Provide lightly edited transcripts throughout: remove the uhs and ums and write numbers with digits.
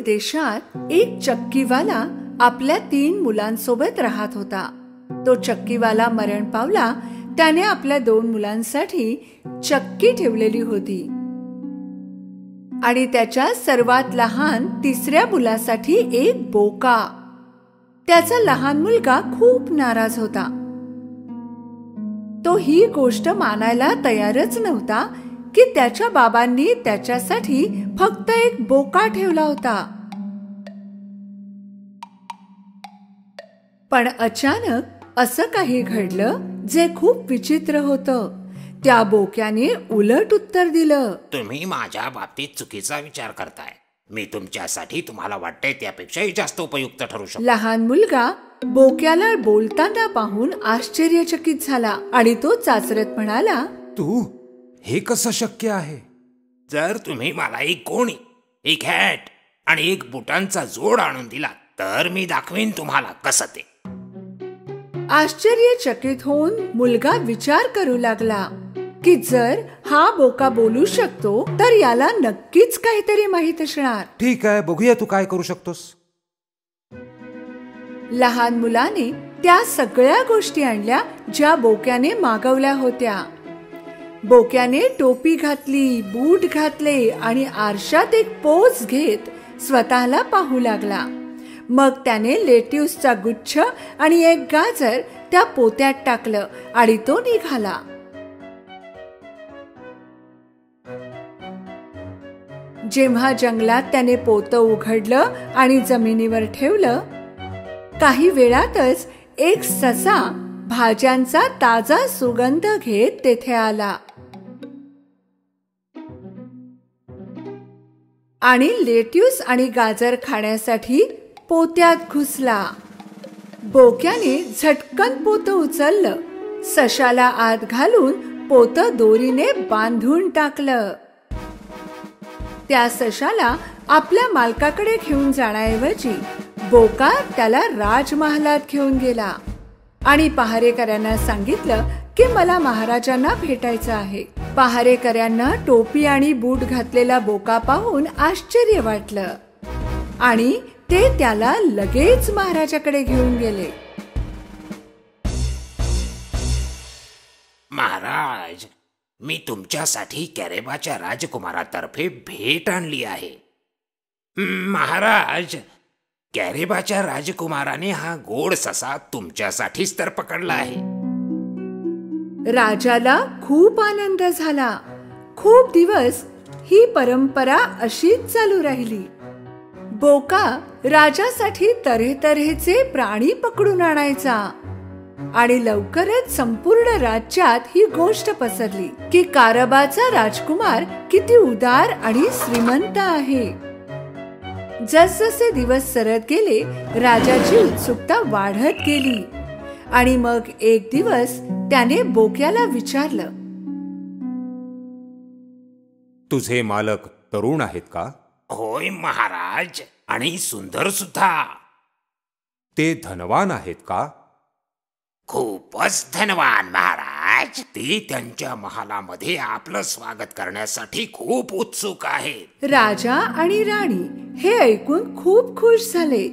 देशात एक चक्कीवाला आपल्या 3 मुलांसोबत राहत होता. तो चक्कीवाला मरण पावला. त्याने आपल्या 2 मुलांसाठी चक्की ठेवलेली होती आणि त्याच्या सर्वात लहान 3ऱ्या मुलासाठी एक बोका. त्याचा लहान मुलगा खूप नाराज होता. तो ही गोष्ट मानायला तयारच नव्हता की त्याच्या बाबांनी त्याच्यासाठी फक्त एक बोका ठेवला होता. पण अचानक असं काही घडलं जे खूप विचित्र होतं. त्या बोक्याने उलट उत्तर दिलं. तुम्ही माझ्या बाबतीत चुकीचा विचार करताय. मी तुमच्यासाठी तुम्हाला वाटतंय त्यापेक्षाही जास्त उपयुक्त ठरू शकतो. लहान मुलगा बोक्याला बोलताना पाहून आश्चर्यचकित झाला आणि तो चाचरत म्हणाला, तू हे कसं शक्य आहे? जर तुम्ही मला एक गोणी, एक हॅट आणि एक बुटांचा जोड आणून दिला तर मी दाखवीन तुम्हाला कसं ते. आश्चर्यचकित होऊन मुलगा विचार करू लागला की जर हा बोका बोलू शकतो तर याला नक्कीच काहीतरी माहित असणार. ठीक आहे, बघूया तू काय करू शकतोस. लहान मुलाने त्या सगळ्या गोष्टी आणल्या ज्या बोक्याने मागवल्या होत्या. बोक्याने टोपी घातली, बूट घातले आणि आरशात एक पोज घेत स्वतःला पाहू लागला. मग त्याने लेट्यूसचा गुच्छ आणि एक गाजर त्या पोत्यात टाकलं आणि तो निघाला. जेव्हा जंगलात त्याने पोतं उघडलं आणि जमिनीवर ठेवलं, काही वेळातच एक ससा भाज्यांचा ताजा सुगंध घेत तेथे आला आणि लेट्यूस आणि गाजर खाण्यासाठी पोत्यात घुसला. बोक्याने झटकन पोतं उचललं, सशाला आत घालून पोतं दोरीने बांधून टाकलं. त्या सशाला आपल्या मालकाकडे घेऊन जाण्याऐवजी बोका त्याला राजमहालात घेऊन गेला आणि पहारेकऱ्यांना सांगितलं की मला महाराजांना भेटायचं आहे. पहारेकऱ्यांना टोपी आणि बूट घातलेला बोका पाहून आश्चर्य वाटलं आणि ते त्याला लगेच महाराजाकडे घेऊन गेले. महाराज, मी तुमच्यासाठी कॅरेबाच्या राजकुमारातर्फे भेट आणली आहे. महाराज, कॅरेबाच्या राजकुमाराने हा गोड ससा तुमच्यासाठीच तर पकडला आहे. राजाला खूप आनंद झाला. खूप दिवस ही परंपरा अशीच चालू राहिली. बोका राजासाठी तऱ्हेतऱ्हेचे प्राणी पकडून आणायचा आणि लवकरच संपूर्ण राज्यात ही गोष्ट पसरली की कारबाचा राजकुमार किती उदार आणि श्रीमंत आहे. जसजसे दिवस सरत गेले, राजाची उत्सुकता वाढत गेली आणि मग एक दिवस त्याने बोक्याला विचारलं, तुझे मालक तरुण आहेत का? होय महाराज, आणि सुंदर सुद्धा. ते धनवान आहेत का? खूपच धनवान महाराज. ते त्यांच्या महालामध्ये आपलं स्वागत करण्यासाठी खूप उत्सुक आहेत. राजा आणि राणी हे ऐकून खूप खुश झाले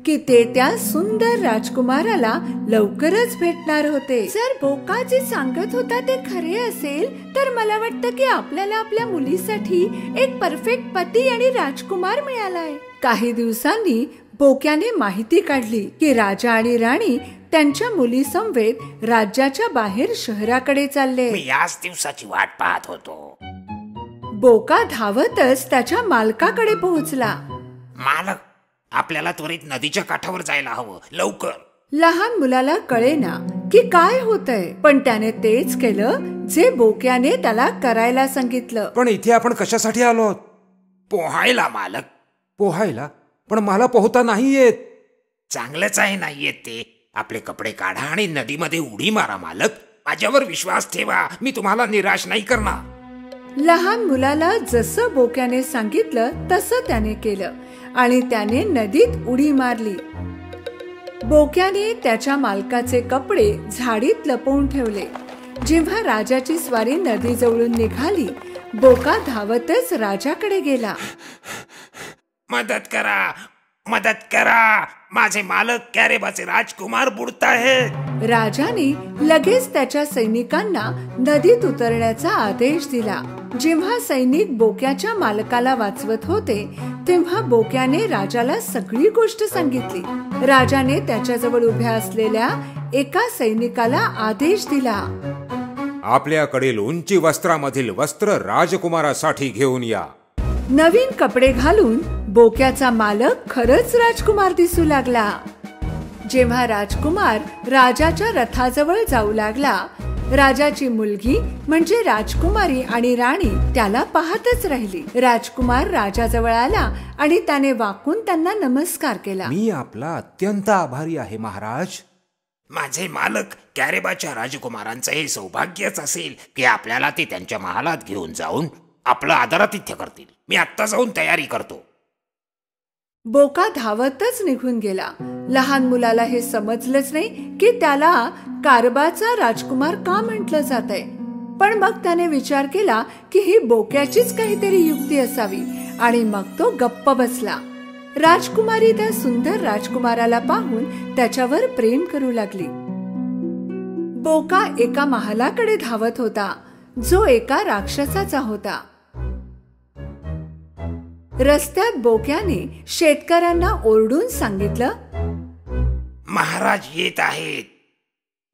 की ते त्या सुंदर राजकुमाराला लवकरच भेटणार होते. जर बोका जे सांगत होता ते खरे असेल तर मला वाटतं की आपल्याला आपल्या मुलीसाठी एक परफेक्ट पती आणि राजकुमार मिळालाय. काही दिवसांनी बोक्याने माहिती काढली की राजा आणि राणी त्यांच्या मुली समवेत राज्याच्या बाहेर शहराकडे चालले. मी याच दिवसाची वाट पाहत होतो. बोका धावतच त्याच्या मालकाकडे पोहोचला. मालक, आपल्याला त्वरित नदीच्या काठावर जायला हवं, लवकर. लहान मुलाला कळेना की काय होतंय, पण त्याने तेच केलं जे बोक्याने त्याला करायला सांगितलं. पण इथे आपण कशासाठी आलो आहोत? पोहायला मालक. पोहायला? पण मला पोहता नाही येत. चांगलंच आहे नाही येत ते. आपले कपडे काढा आणि नदीमध्ये उडी मारा मालक. माझ्यावर विश्वास ठेवा, मी तुम्हाला निराश नाही करणार. लहान मुलाला जसं बोक्याने सांगितलं तसं त्याने केलं आणि त्याने नदीत उडी मारली. बोक्याने त्याच्या मालकाचे कपडे झाडीत लपवून ठेवले. जेव्हा राजाची स्वारी नदी जवळून निघाली, बोका धावतच राजाकडे गेला. मदत करा, मदत करा, माझे मालक कॅरेबाचे राजकुमार बुडताहेत. राजाने लगेच त्याच्या सैनिकांना नदीत उतरण्याचा आदेश दिला. जेव्हा सैनिक बोक्याच्या मालकाला वाचवत होते तेव्हा बोक्याने राजाला सगळी गोष्ट सांगितली. राजाने त्याच्याजवळ उभ्या असलेल्या एका सैनिकाला आदेश दिला, आपल्याकडील उंची वस्त्रामधील वस्त्र राजकुमारासाठी घेऊन या. नवीन कपडे घालून बोक्याचा मालक खरंच राजकुमार दिसू लागला. जेव्हा राजकुमार राजाच्या रथाजवळ जाऊ लागला, राजाची मुलगी म्हणजे राजकुमारी आणि राणी त्याला पाहतच राहिली. राजकुमार राजाजवळ आला आणि त्याने वाकून त्यांना नमस्कार केला. मी आपला अत्यंत आभारी आहे महाराज. माझे मालक कॅरेबाच्या राजकुमारांचं हे सौभाग्यच असेल की आपल्याला ते त्यांच्या महालात घेऊन जाऊन आपलं आदरातिथ्य करतील. मी आत्ता जाऊन तयारी करतो. बोका धावतच निघून गेला. लहान मुलाला हे समजलंच नाही की त्याला कारबाचा राजकुमार का म्हटलं जातंय. पण मग त्याने विचार केला की ही बोक्याचीच काहीतरी युक्ती असावी आणि मग तो गप्प बसला. राजकुमारी त्या सुंदर राजकुमाराला पाहून त्याच्यावर प्रेम करू लागली. बोका एका महालाकडे धावत होता जो एका राक्षसाचा होता. रस्त्यात बोक्याने शेतकऱ्यांना ओरडून सांगितलं, महाराज येत आहेत.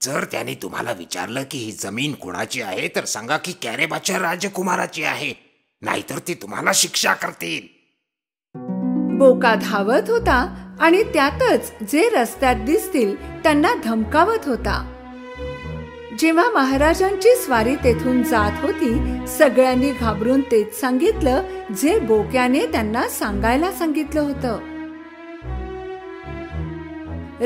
जर त्याने तुम्हाला विचारलं की ही जमीन कुणाची आहे तर सांगा की कॅरेबाच्या राजकुमाराची आहे, नाहीतर ते तुम्हाला शिक्षा करतील. बोका धावत होता आणि त्यातच जे रस्त्यात दिसतील त्यांना धमकावत होता. जेव्हा महाराजांची स्वारी तेथून जात होती सगळ्यांनी घाबरून तेच सांगितलं जे बोक्याने त्यांना सांगायला सांगितलं होतं.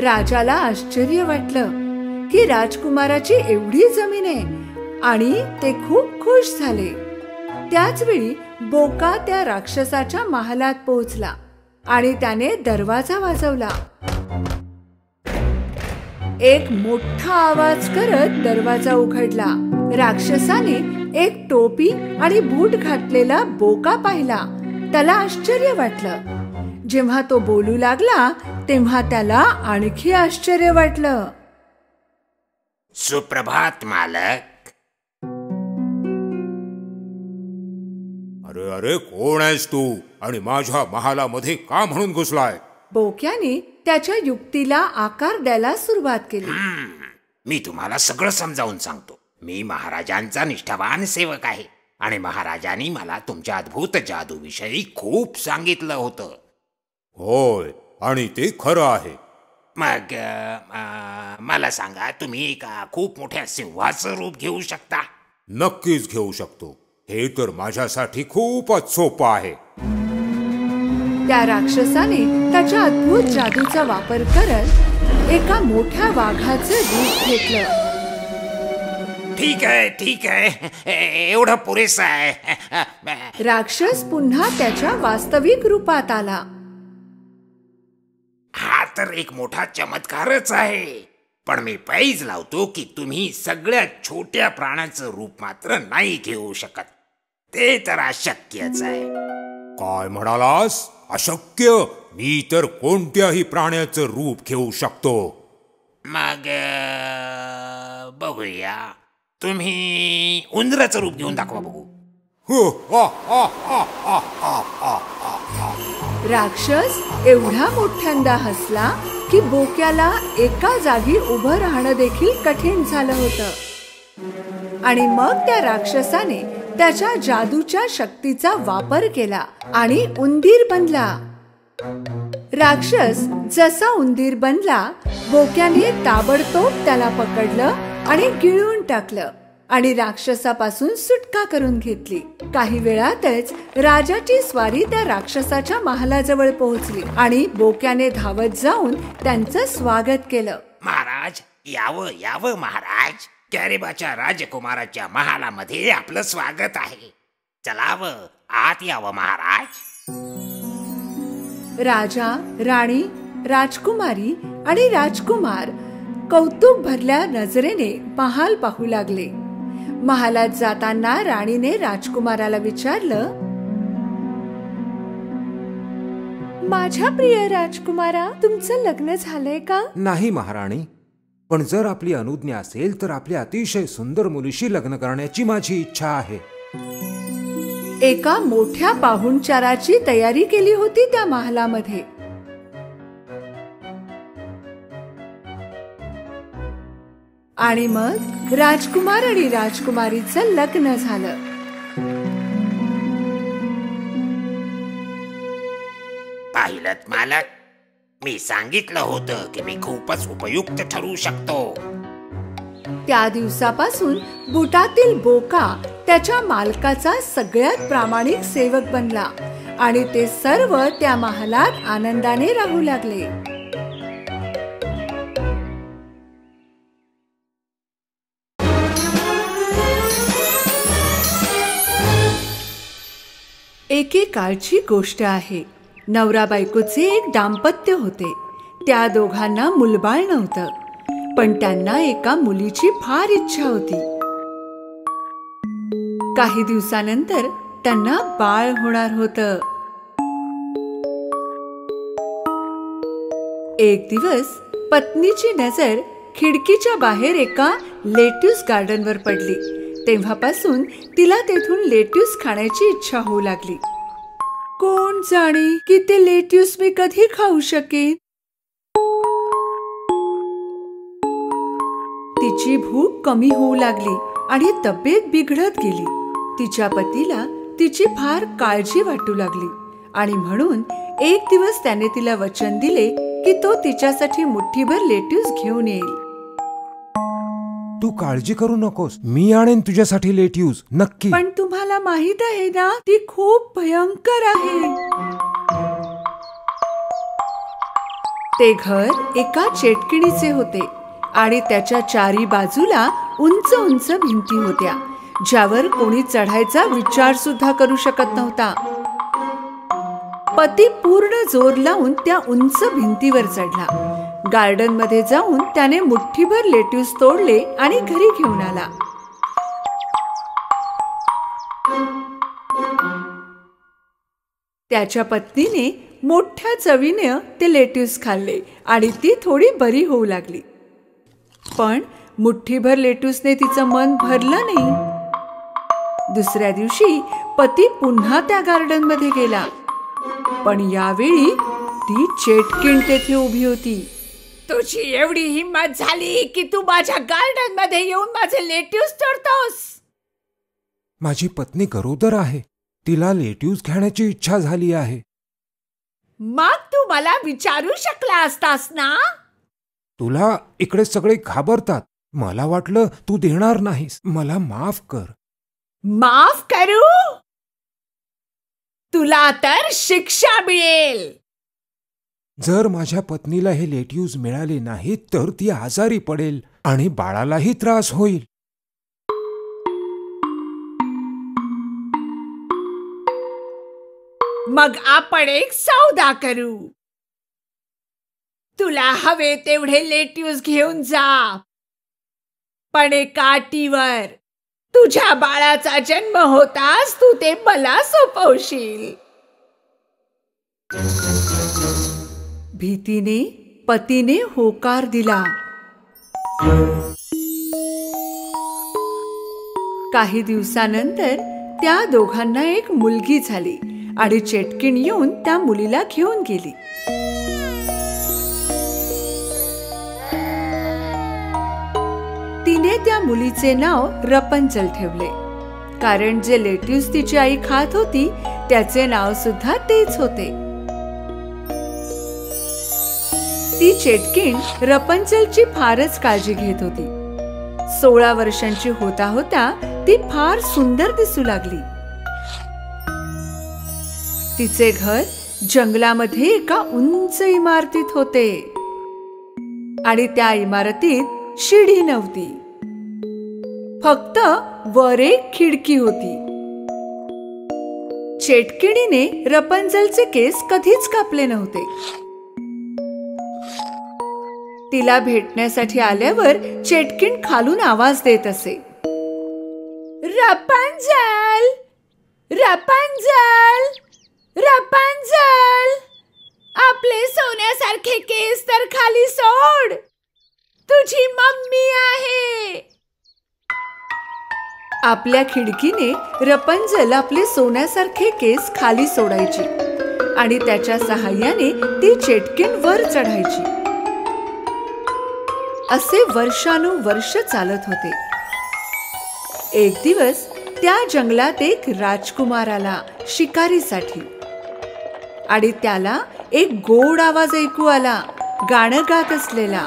राजाला आश्चर्य वाटलं की राजकुमाराची एवढी जमीन आहे आणि ते खूप खुश झाले. त्याच वेळी बोका त्या राक्षसाच्या महालात पोहोचला आणि त्याने दरवाजा वाजवला. एक मोठा आवाज करत दरवाजा उघडला. राक्षसाने एक टोपी आणि बूट घातलेला बोका पाहिला. त्याला आश्चर्य वाटलं. जेव्हा तो बोलू लागला तेव्हा त्याला आणखी आश्चर्य वाटलं. सुप्रभात मालक. अरे अरे, कोण आहेस तू आणि माझ्या महालामध्ये का म्हणून घुसलाय? बोक्याने त्याच्या युक्तीला आकार द्यायला सुरुवात केली. मी तुम्हाला सगळं समजावून सांगतो. मी महाराजांचा निष्ठावान सेवक आहे आणि महाराजांनी मला तुमच्या अद्भुत जादूविषयी खूप सांगितलं होतं. होय, आणि ते खरं आहे. मग मला सांगा, तुम्ही एका खूप मोठ्या सिंहाचं रूप घेऊ शकता? नक्कीच घेऊ शकतो. हे तर माझ्यासाठी खूपच सोपं आहे. त्या राक्षसाने त्याच्या अद्भुत जादूचा वापर करत एका मोठ्या वाघाचं रूप घेतलं. ठीक आहे, ठीक आहे, एवढं पुरेसं आहे. राक्षस पुन्हा त्याच्या वास्तविक रूपात आला. हा तर एक मोठा चमत्कारच आहे. पण मी पैज लावतो की तुम्ही सगळ्यात छोट्या प्राण्याचं रूप मात्र नाही घेऊ शकत. ते तर अशक्यच आहे. काय म्हणालास? अशक्य? मी तर कोणत्याही प्राण्याचं रूप घेऊ शकतो. मग बघूया, तुम्ही उंदराचं रूप घेऊन दाखवा बघू. राक्षस एवढा मोठ्यांदा हसला की बोक्याला एका जागी उभं राहणं देखील कठीण झालं होतं. आणि मग त्या राक्षसाने त्याच्या जादूच्या शक्तीचा वापर केला आणि उंदीर बनला. राक्षस जसा उंदीर बनला, बोक्याने ताबडतोब त्याला पकडलं आणि गिळून टाकलं आणि राक्षसापासून सुटका करून घेतली. काही वेळातच राजाची स्वारी त्या राक्षसाच्या महालाजवळ पोहोचली आणि बोक्याने धावत जाऊन त्यांचं स्वागत केलं. महाराज, यावं यावं महाराज. कॅरेबाच्या राजकुमाराच्या महालामध्ये आपलं स्वागत आहे. चलावं, आत यावं महाराज. राजा, राणी, राजकुमारी आणि राजकुमार कौतुक भरल्या नजरेने महाल पाहू लागले. महालात जाताना राणीने राजकुमाराला विचारलं, माझ्या प्रिय राजकुमारा, तुमचं लग्न झालंय का? नाही महाराणी, पण जर आपली अनुज्ञा असेल तर आपल्या अतिशय सुंदर मुलीशी लग्न करण्याची माझी इच्छा आहे. एका मोठ्या पाहुणचाराची तयारी केली होती त्या महालामध्ये. आणि मग राजकुमार आणि राजकुमारीचं लग्न झालं. पाहिलंत मालक, मी सांगितलं होतं की मी खूपच उपयुक्त ठरू शकतो. त्या दिवसापासून बुटातील बोका त्याच्या मालकाचा सगळ्यात प्रामाणिक सेवक बनला आणि ते सर्व त्या महालात आनंदाने राहू लागले. एकेकाळची गोष्ट आहे. नवरा बायकोचे एक दाम्पत्य होते. त्या दोघांना मुलबाळ नव्हतं, पण त्यांना एका मुलीची फार इच्छा होती. काही दिवसानंतर त्यांना बाळ होणार होतं. एक दिवस पत्नीची नजर खिडकीच्या बाहेर एका लेट्यूस गार्डनवर पडली. तेव्हापासून तिला तेथून लेट्यूस खाण्याची इच्छा होऊ लागली. कोण जाणे की ते लेट्यूस मी कधी खाऊ शकेन. तिची भूक कमी होऊ लागली आणि तब्येत बिघडत गेली. तिच्या पतीला तिची फार काळजी वाटू लागली आणि म्हणून एक दिवस त्याने तिला वचन दिले की तो तिच्यासाठी मुठ्ठीभर लेट्यूस घेऊन येईल. तू काळजी करू नकोस, मी आणेन तुझ्यासाठी लेट्यूस, नक्की. पण तुम्हाला माहित आहे ना, ती खूप भयंकर आहे. ते घर एका चेटकिणीचे होते आणि त्याच्या चारी बाजूला उंच उंच भिंती होत्या, ज्यावर कोणी चढायचा विचार सुद्धा करू शकत नव्हता. पती पूर्ण जोर लावून त्या उंच भिंतीवर चढला. गार्डन मध्ये जाऊन त्याने मुठ्ठीभर लेट्यूस तोडले आणि घरी घेऊन आला. त्याच्या पत्नीने मोठ्या चवीने ते लेट्यूस खाल्ले आणि ती थोडी बरी होऊ लागली. पण मुठ्ठीभर लेट्यूसने तिचं मन भरलं नाही. दुसऱ्या दिवशी पती पुन्हा त्या गार्डन मध्ये गेला, पण यावेळी ती चेटकीण तेथे उभी होती. तुझी एवढी हिम्मत झाली की तू माझ्या गार्डन मध्ये येऊन माझे लेट्यूस तोडतोस? माझी पत्नी गरोदर आहे, तिला लेट्यूस घेण्याची इच्छा झाली आहे. मग तू मला विचारू शकला असतास ना. तुला इकडे सगळे घाबरतात, मला वाटलं तू देणार नाहीस. मला माफ कर. माफ करू? तुला तर शिक्षा मिळेल. जर माझ्या पत्नीला हे लेट्यूस मिळाले नाही तर ती आजारी पडेल आणि बाळालाही त्रास होईल. मग आपण एक सौदा करू. तुला हवे तेवढे लेट्यूस घेऊन जा, पण एका अटीवर. तुझ्या बाळाचा जन्म होताच तू ते मला सोपवशील. भीतीने पतीने होकार दिला. काही दिवसानंतर त्या दोघांना एक मुलगी झाली आणि चेटकीण येऊन त्या मुलीला घेऊन गेली. तिने त्या मुलीचे नाव रपंचल ठेवले, कारण जे लेट्यूस तिची आई खात होती त्याचे नाव सुद्धा तेच होते. ती चेटकीण रपंचलची फारच काळजी घेत होती. 16 वर्षांची होता होता ती फार सुंदर दिसू लागली. तिचे घर जंगलामध्ये एका उंच इमारतीत होते आणि त्या इमारतीत शिडी नव्हती, फक्त वर एक खिडकी होती. चेटकिणीने रपंचलचे केस कधीच कापले नव्हते. तिला भेटण्यासाठी आल्यावर चेटकीण खालून आवाज देत असे, रपंचल, रपंचल, रपंचल. आपले सोन्यासारखे केस तर खाली सोड, तुझी मम्मी आहे. आपल्या खिडकीने रपंजल आपले सोन्यासारखे केस खाली सोडायची आणि त्याच्या सहाय्याने ती चेटकीण वर चढायची. असे वर्षानुवर्ष चालत होते. एक दिवस त्या जंगलात एक राजकुमार आला शिकारीसाठी आणि त्याला एक गोड आवाज ऐकू आला, गाणं गात असलेला.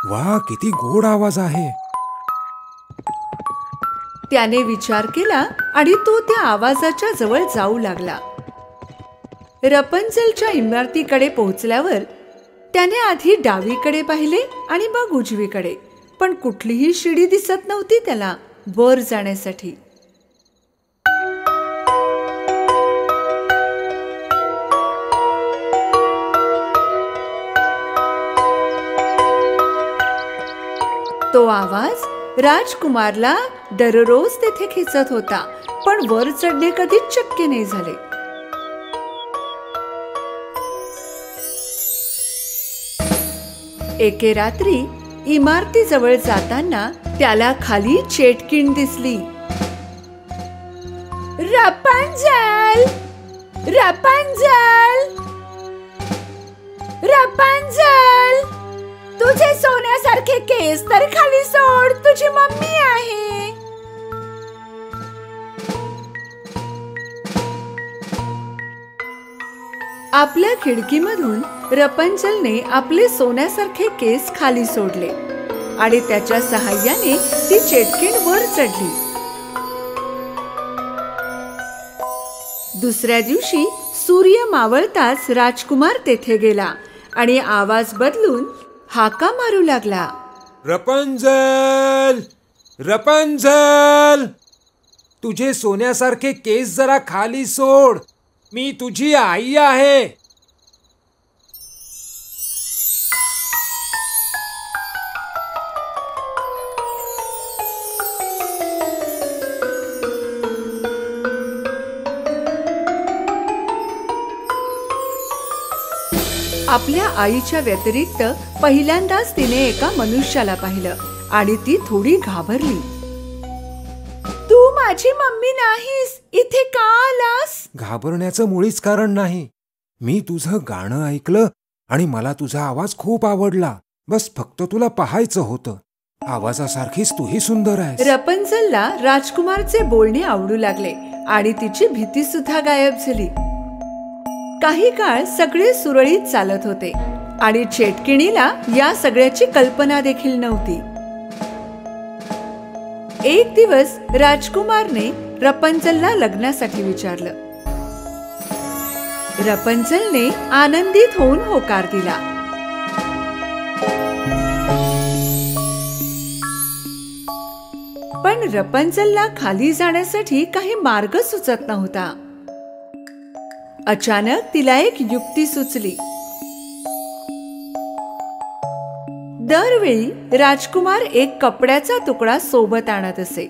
वा, किती गोड आवाज आहे. त्याने विचार केला आणि तो त्या आवाजाच्या जवळ जाऊ लागला. रपंजलच्या इमारतीकडे पोहोचल्यावर त्याने आधी डावीकडे पाहिले आणि मग उजवीकडे, पण कुठलीही शिडी दिसत नव्हती त्याला वर जाण्यासाठी. तो आवाज राजकुमारला दररोज तेथे खेचत होता, पण वर चढणे कधीच शक्य नाही झाले. एके रात्री इमारतीजवळ जाताना त्याला खाली चेटकीण दिसली. रपंजल, रपंजल, रपंजल, तुझे सोन्यासारखे केस तर खाली सोड, तुझी मम्मी आहे. आपल्या खिडकीमधून रपंजलने आपले सोन्यासारखे केस खाली सोडले आणि त्याच्या सहाय्याने ती चेटकीण वर चढली. दुसऱ्या दिवशी सूर्य मावळताच राजकुमार तेथे गेला आणि आवाज बदलून हाका मारू लागला. रपंजल, रपंजल, तुझे सोन्यासारखे केस जरा खाली सोड, मी तुझी आई आहे. आपल्या आईच्या व्यतिरिक्त पहिल्यांदाच तिने एका मनुष्याला पाहिलं आणि ती थोडी घाबरली. तू माझी मम्मी नाहीस, इथे का आलास? घाबरण्याचं मुळीच कारण नाही. मी तुझं गाणं ऐकलं आणि मला तुझा आवाज खूप आवडला. बस फक्त तुला पाहायचं होतं. आवाजासारखीच तूही सुंदर आहेस. रपंजलला राजकुमारचे बोलणे आवडू लागले आणि तिची भीती सुद्धा गायब झाली. काही काळ सगळे सुरळीत चालत होते आणि चेटकिणीला या सगळ्याची कल्पना देखील नव्हती. एक दिवस राजकुमारने रपंजलला लग्नासाठी विचारलं. रपंजलने आनंदित होऊन होकार दिला. पण रपंजलला खाली जाण्यासाठी काही मार्ग सुचत नव्हता. अचानक तिला एक युक्ती सुचली. दरवेळी राजकुमार एक कपड्याचा तुकडा सोबत आणत असे.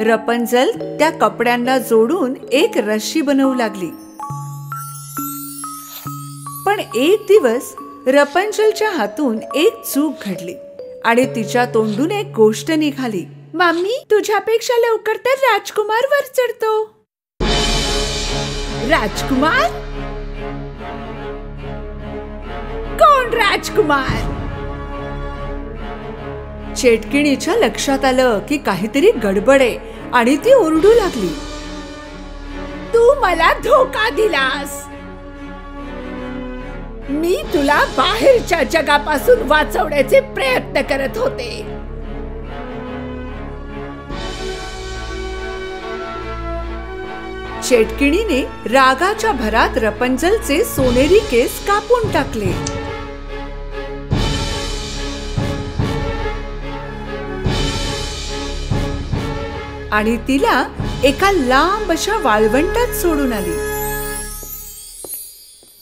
रपंजल त्या कपड्यांना जोडून एक रस्सी बनवू लागली. पण एक दिवस रपंजलच्या हातून एक चूक घडली आणि तिच्या तोंडून एक गोष्ट निघाली. मम्मी, तुझ्यापेक्षा लवकर तर राजकुमार वर चढतो. राजकुमार? कोण राजकुमार? चेटकिणीच्या लक्षात आलं की काहीतरी गडबड आहे आणि ती ओरडू लागली. तू मला धोका दिलास. मी तुला बाहेरच्या जगापासून वाचवण्याचे प्रयत्न करत होते. चेटकिणीने रागाच्या भरात रपंजलचे सोनेरी केस कापून टाकले. आणि तिला एका लांब अशा वाळवंटात सोडून आली.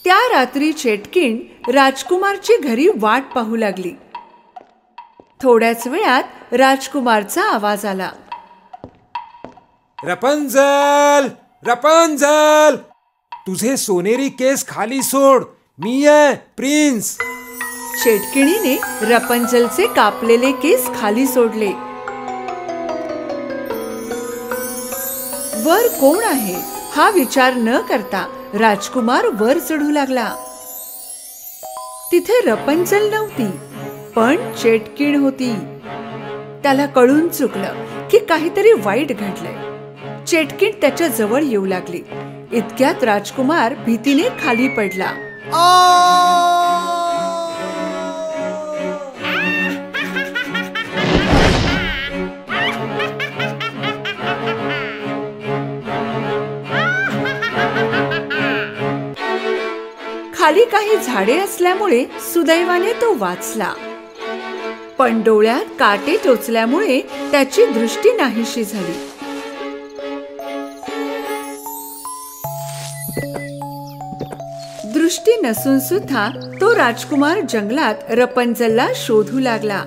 त्या रात्री चेटकीण राजकुमारची घरी वाट पाहू लागली. थोड्याच वेळात राजकुमारचा आवाज आला. रपंजल, रपंजल, तुझे सोनेरी केस खाली सोड, मी आहे प्रिन्स. चेटकिणीने रपंजलचे कापलेले केस खाली सोडले. वर कोण आहे हा विचार न करता राजकुमार वर चढू लागला. तिथे रपंजल नव्हती, पण चेटकीण होती. त्याला कळून चुकलं की काहीतरी वाईट घडलंय. चेटकीण त्याच्या जवळ येऊ लागली. इतक्यात राजकुमार भीतीने खाली पडला. खाली काही झाडे असल्यामुळे सुदैवाने तो वाचला, पण डोळ्यात काटे टोचल्यामुळे त्याची दृष्टी नाहीशी झाली. दृष्टी नसून सुद्धा तो राजकुमार जंगलात रपंजलला शोधू लागला.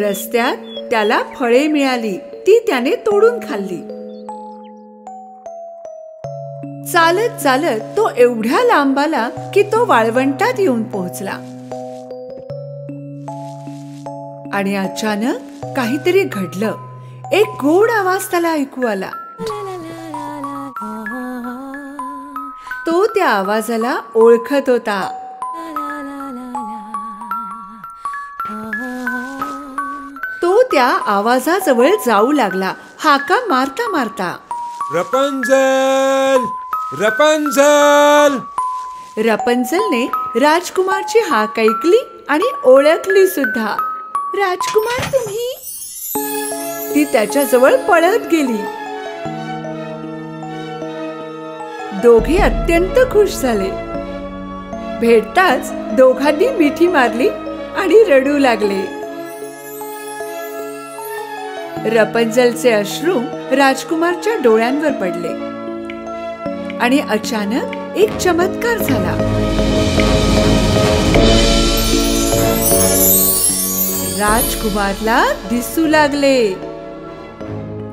रस्त्यात त्याला फळे मिळाली, ती त्याने तोडून खाल्ली. चालत चालत तो एवढ्या लांब आला की तो वाळवंटात येऊन पोहोचला. आणि अचानक काहीतरी घडलं. एक गोड आवाज त्याला ऐकू आला. तो त्या आवाजाला ओळखत होता. तो त्या आवाजाजवळ जाऊ लागला, हाका मारता मारता. रपंजल, रपंजल. रपंजलने राजकुमारची हाक ऐकली आणि ओळखली सुद्धा. राजकुमार, तुम्ही? ती त्याच्याजवळ पळत गेली. दोघे अत्यंत खुश झाले. भेटताच दोघांनी मिठी मारली आणि रडू लागले. रपंजलचे अश्रू राजकुमारच्या डोळ्यांवर पडले आणि अचानक एक चमत्कार झाला. राजकुमारला दिसू लागले.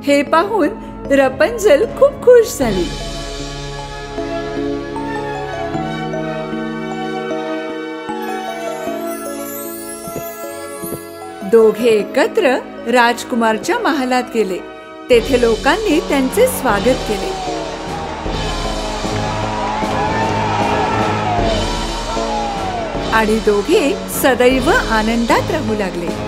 हे पाहून रपंजल खूप खुश झाली. दोघे एकत्र राजकुमारच्या महालात गेले. तेथे लोकांनी त्यांचे स्वागत केले. आणि दोघे सदैव आनंदात राहू लागले.